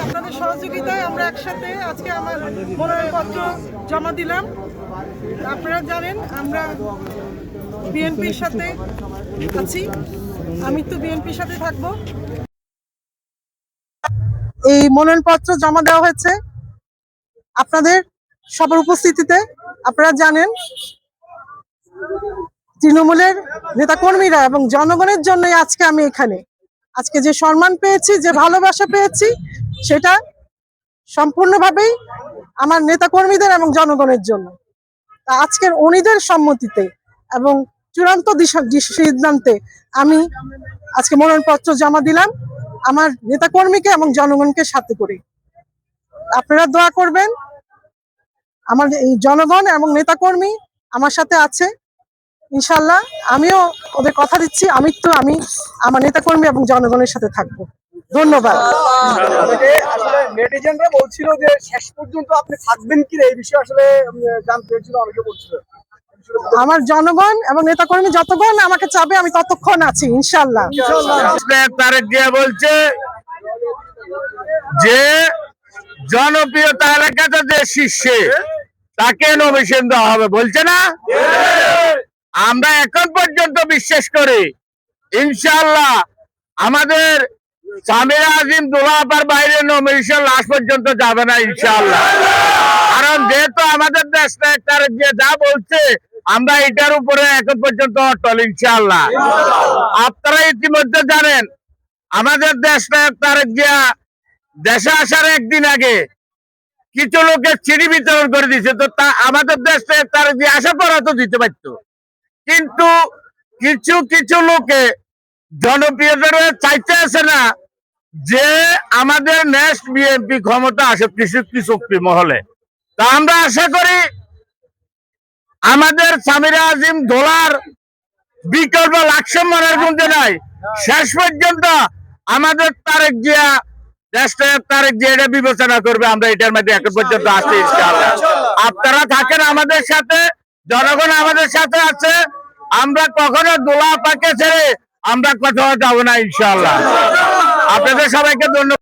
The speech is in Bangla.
আপনাদের সহযোগিতায় আমরা একসাথে আজকে আমার মনোনয়নপত্র জমা দিলাম। আপনারা জানেন আমরা বিএনপির সাথে আছি, আমি তো বিএনপির সাথে থাকবো। এই মনোনয়নপত্র জমা দেওয়া হয়েছে আপনাদের সবার উপস্থিতিতে। আপনারা জানেন তৃণমূলের নেতাকর্মীরা এবং জনগণের জন্যই আজকে আমি এখানে। আজকে যে সম্মান পেয়েছি, যে ভালোবাসা পেয়েছি, সেটা সম্পূর্ণভাবেই আমার নেতাকর্মীদের এবং জনগণের জন্য। আজকের অনিদের সম্মতিতে এবং চূড়ান্ত সিদ্ধান্তে আমি আজকে মনোনয়নপত্র জমা দিলাম আমার নেতাকর্মীকে এবং জনগণকে সাথে করে। আপনারা দোয়া করবেন, আমার এই জনগণ এবং নেতাকর্মী আমার সাথে আছে ইনশাল্লাহ। আমিও ওদের কথা দিচ্ছি, আমি আমার নেতাকর্মী এবং জনগণের সাথে থাকবো। ধন্যবাদ। আসলে নেটিজেনরা বলছিল যে শেষ পর্যন্ত আপনি থাকবেন কি এই বিষয়ে আসলে জানতে পেরেছিল, অনেকে বলছিল। আমার জনগণ এবং নেতাকর্মী যতক্ষণ আমাকে চাবে আমি ততক্ষণ আছি ইনশাল্লাহ। তারেক জিয়া বলছে যে জনপ্রিয়তা এলাকাতে যে শীর্ষে তাকে নমিনেশন দেওয়া হবে, বলছে না? আমরা এখন পর্যন্ত বিশ্বাস করি ইনশাআল্লাহ আমাদের সামিরা আজিম দুলাভার বাইরে নমিনেশন লাস্ট পর্যন্ত যাবে না ইনশাআল্লাহ। কারণ যেহেতু আমাদের দেশ নায়ক তারেক জিয়া যা বলছে আমরা এটার উপরে এখন পর্যন্ত অটল ইনশাআল্লাহ। আপনারা ইতিমধ্যে জানেন আমাদের দেশ নায়ক তারেক জিয়া দেশে আসার একদিন আগে কিছু লোকের চিঠি বিতরণ করে দিচ্ছে। তো তা আমাদের দেশ নায়ক তারেক জিয়া আসার পর তো দিতে পারত, কিন্তু কিছু কিছু লোকে জনপ্রিয়তা চাইতে আসে না যে আমাদের নেক্সট বিএনপি ক্ষমতা আসে কিছু কিছু মহলে। তা আমরা আশা করি আমাদের সামিরা আজিম দোলার বিকল্প লাকসাম মনের মধ্যে নাই। শেষ পর্যন্ত আমাদের তারেক জিয়া তারেক জিয়া এটা বিবেচনা করবে। আমরা এটার মধ্যে এখন পর্যন্ত আসছি ইনশাআল্লাহ। আপনারা থাকেন আমাদের সাথে, জনগণ আমাদের সাথে আছে। আমরা কখনো দোলা পাকে ছেড়ে আমরা কোথাও যাবো না ইনশাআল্লাহ। আপনাদের সবাইকে ধন্যবাদ।